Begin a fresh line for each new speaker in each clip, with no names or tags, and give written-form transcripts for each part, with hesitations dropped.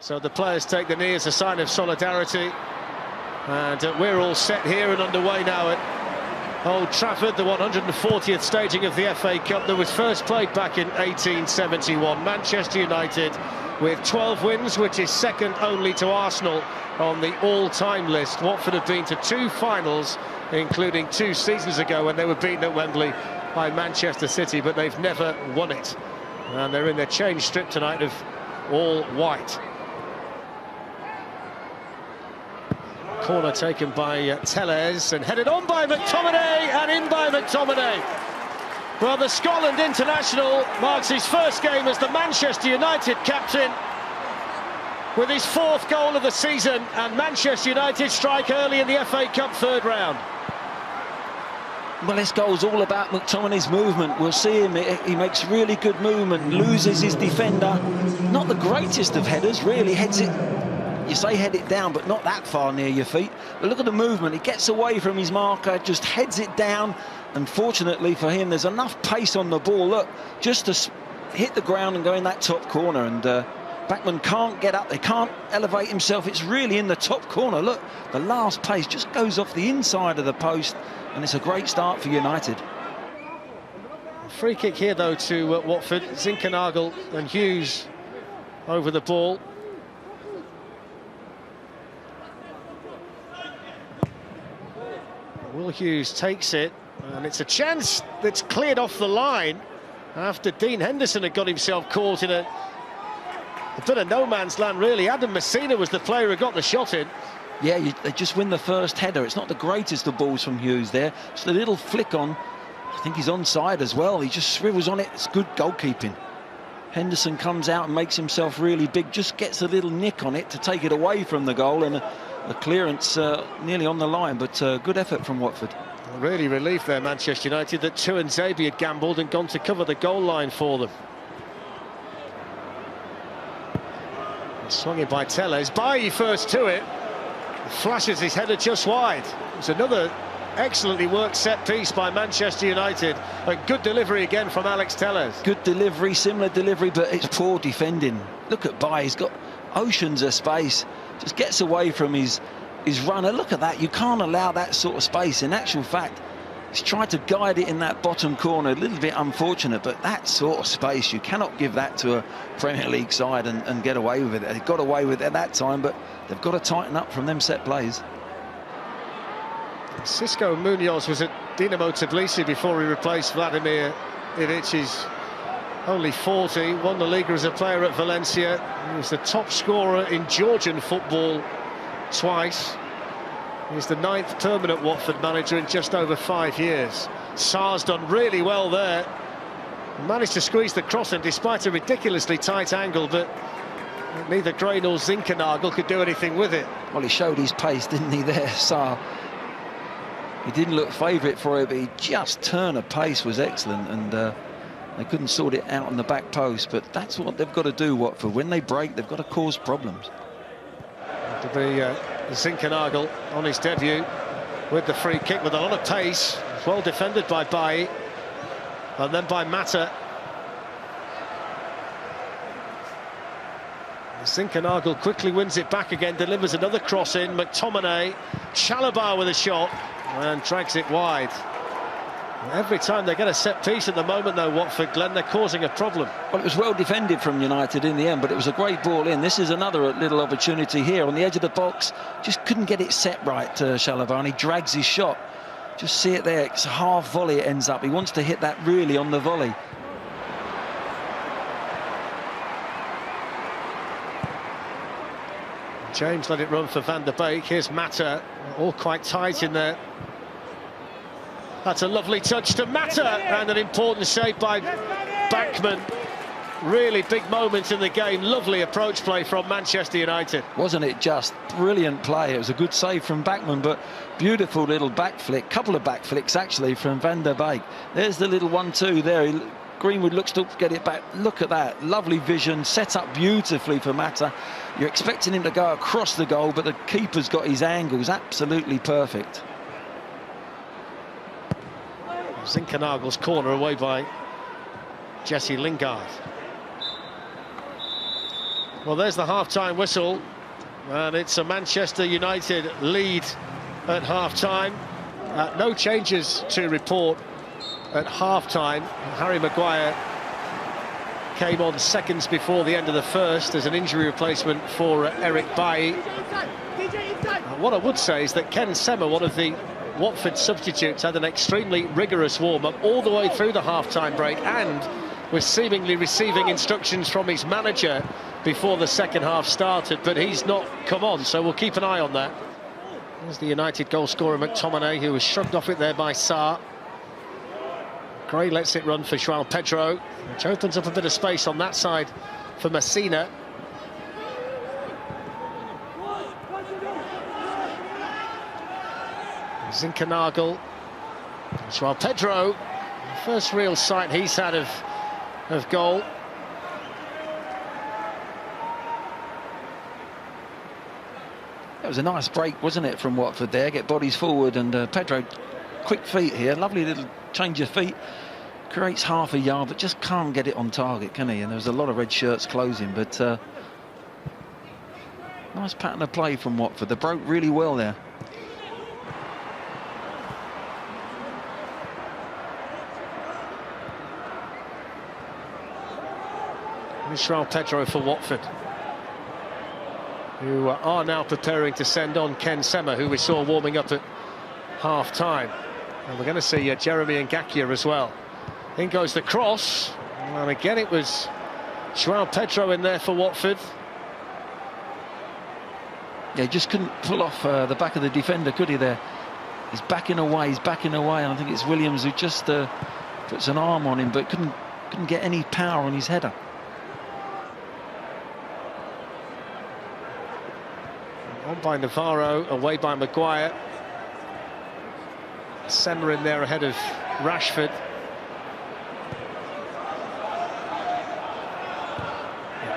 So the players take the knee as a sign of solidarity. And we're all set here and underway now at Old Trafford, the 140th staging of the FA Cup that was first played back in 1871. Manchester United with 12 wins, which is second only to Arsenal on the all-time list. Watford have been to 2 finals, including 2 seasons ago when they were beaten at Wembley by Manchester City, but they've never won it. And they're in their change strip tonight of all white. Corner taken by Tellez and headed on by McTominay and in by McTominay. Well, the Scotland international marks his first game as the Manchester United captain with his 4th goal of the season, and Manchester United strike early in the FA Cup 3rd round.
Well, this goal's all about McTominay's movement. We'll see him, he makes really good movement, loses his defender. Not the greatest of headers, really, heads it. You say head it down, but not that far near your feet. But look at the movement. He gets away from his marker, just heads it down. And fortunately for him, there's enough pace on the ball, look, just to hit the ground and go in that top corner. And Bachmann can't get up, he can't elevate himself. It's really in the top corner. Look, the last pace just goes off the inside of the post. And it's a great start for United.
Free kick here, though, to Watford. Zinkernagel and Hughes over the ball. Will Hughes takes it, and it's a chance that's cleared off the line after Dean Henderson had got himself caught in a bit of no man's land, really. Adam Messina was the player who got the shot in.
Yeah, they just win the first header. It's not the greatest of balls from Hughes there. Just a little flick on. I think he's onside as well. He just swivels on it. It's good goalkeeping. Henderson comes out and makes himself really big, just gets a little nick on it to take it away from the goal, and a clearance nearly on the line, but good effort from Watford.
Really relieved there, Manchester United, that Tuanzebe had gambled and gone to cover the goal line for them. Swung in by Tellez. Bailly first to it. Flashes his header just wide. It's another excellently worked set piece by Manchester United. A good delivery again from Alex Tellez.
Good delivery, similar delivery, but it's poor defending. Look at Bailly, he's got oceans of space. Just gets away from his runner. Look at that, you can't allow that sort of space. In actual fact, he's tried to guide it in that bottom corner. A little bit unfortunate, but that sort of space, you cannot give that to a Premier League side and get away with it. They got away with it at that time, but they've got to tighten up from them set plays.
Cisco Munoz was at Dinamo Tbilisi before he replaced Vladimir Ivic. He's only 40, won the Liga as a player at Valencia. He was the top scorer in Georgian football twice. He's the 9th permanent Watford manager in just over 5 years. Sarr's done really well there. Managed to squeeze the cross in despite a ridiculously tight angle, but neither Gray nor Zinkernagel could do anything with it.
Well, he showed his pace, didn't he, there, Sarr? He didn't look favourite for it, but he just turn of pace was excellent, and they couldn't sort it out on the back post. But that's what they've got to do, Watford. When they break, they've got to cause problems.
To be Zinkernagel on his debut with the free kick with a lot of pace. Well defended by Bailly, and then by Mata. Zinkernagel quickly wins it back again, delivers another cross in. McTominay, Chalobah with a shot and drags it wide. Every time they get a set piece at the moment, though, Watford, Glenn, they're causing a problem.
Well, it was well defended from United in the end, but it was a great ball in. This is another little opportunity here on the edge of the box. Just couldn't get it set right, Chalobah, and he drags his shot. Just see it there, it's a half volley it ends up. He wants to hit that really on the volley.
James let it run for Van der Beek. Here's Mata, all quite tight in there. That's a lovely touch to Mata, and an important save by Bachmann. Really big moment in the game. Lovely approach play from Manchester United.
Wasn't it just brilliant play? It was a good save from Bachmann, but beautiful little back flick, couple of back flicks actually from Van der Beek. There's the little 1-2 there. Greenwood looks to get it back. Look at that, lovely vision, set up beautifully for Mata. You're expecting him to go across the goal, but the keeper's got his angles absolutely perfect.
Zinkernagel's corner away by Jesse Lingard. Well, there's the half-time whistle, and it's a Manchester United lead at half-time. No changes to report at half-time. Harry Maguire came on seconds before the end of the first as an injury replacement for Eric Bailly. What I would say is that Ken Sema, one of the Watford substitutes, had an extremely rigorous warm-up all the way through the half-time break and was seemingly receiving instructions from his manager before the second half started, but he's not come on, so we'll keep an eye on that. There's the United goal scorer McTominay, who was shrugged off it there by Sarr. Gray lets it run for Joao Pedro, which opens up a bit of space on that side for Messina. Zinkernagel, Joao Pedro, first real sight he's had of goal.
It was a nice break, wasn't it, from Watford there? Get bodies forward, and Pedro, quick feet here, lovely little change of feet. Creates half a yard, but just can't get it on target, can he? And there was a lot of red shirts closing, but nice pattern of play from Watford. They broke really well there.
Joao Pedro for Watford, who are now preparing to send on Ken Sema, who we saw warming up at half-time. And we're going to see Jeremy Ngakia as well. In goes the cross, and again it was Joao Pedro in there for Watford.
Yeah, he just couldn't pull off the back of the defender, could he there? He's backing away, and I think it's Williams who just puts an arm on him, but couldn't get any power on his header.
On by Navarro, away by Maguire. Sema in there ahead of Rashford.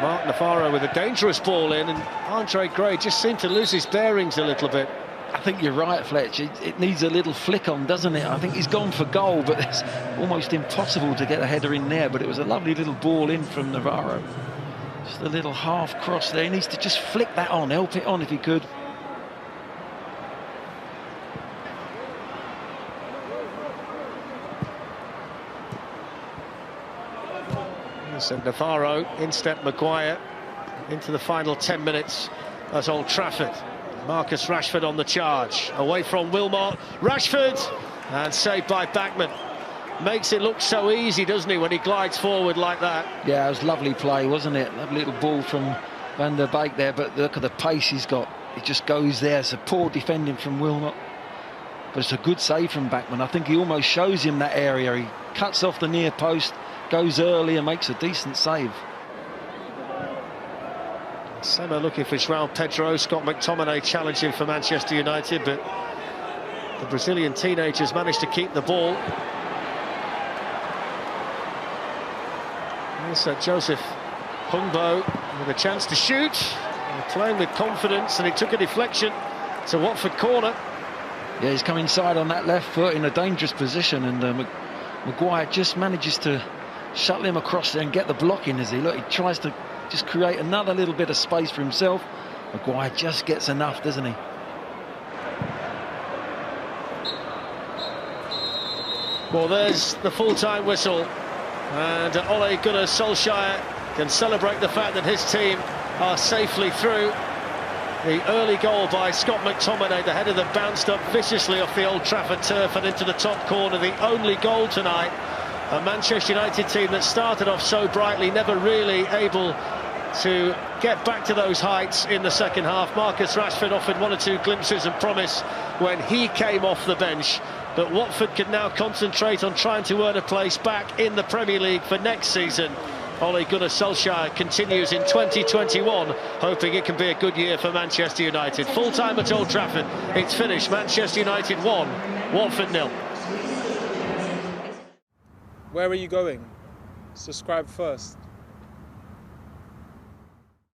Mark Navarro with a dangerous ball in, and Andre Gray just seemed to lose his bearings a little bit.
I think you're right, Fletch. It needs a little flick on, doesn't it? I think he's gone for goal, but it's almost impossible to get a header in there. But it was a lovely little ball in from Navarro. Just a little half cross there. He needs to just flick that on, help it on if he could.
So Navarro, in-step Maguire into the final 10 minutes at Old Trafford. Marcus Rashford on the charge, away from Wilmot. Rashford, and saved by Bachmann. Makes it look so easy, doesn't he, when he glides forward like that?
Yeah, it was lovely play, wasn't it? Lovely little ball from Van der Beek there, but look at the pace he's got. It just goes there. It's a poor defending from Wilmot, but it's a good save from Bachmann. I think he almost shows him that area. He cuts off the near post, goes early and makes a decent save.
Sema looking for Joao Pedro. Scott McTominay challenging for Manchester United, but the Brazilian teenagers managed to keep the ball. There's Joseph Hungbo with a chance to shoot, playing with confidence, and it took a deflection to Watford corner.
Yeah, he's come inside on that left foot in a dangerous position, and Maguire just manages to shuttle him across there and get the block in as he tries to just create another little bit of space for himself. Maguire just gets enough, doesn't he?
Well, there's the full-time whistle, and Ole Gunnar Solskjaer can celebrate the fact that his team are safely through. The early goal by Scott McTominay, the header that bounced up viciously off the Old Trafford turf and into the top corner, the only goal tonight. A Manchester United team that started off so brightly, never really able to get back to those heights in the second half. Marcus Rashford offered one or two glimpses of promise when he came off the bench, but Watford can now concentrate on trying to earn a place back in the Premier League for next season. Ole Gunnar Solskjaer continues in 2021, hoping it can be a good year for Manchester United. Full-time at Old Trafford, it's finished. Manchester United 1, Watford 0.
Where are you going? Subscribe first.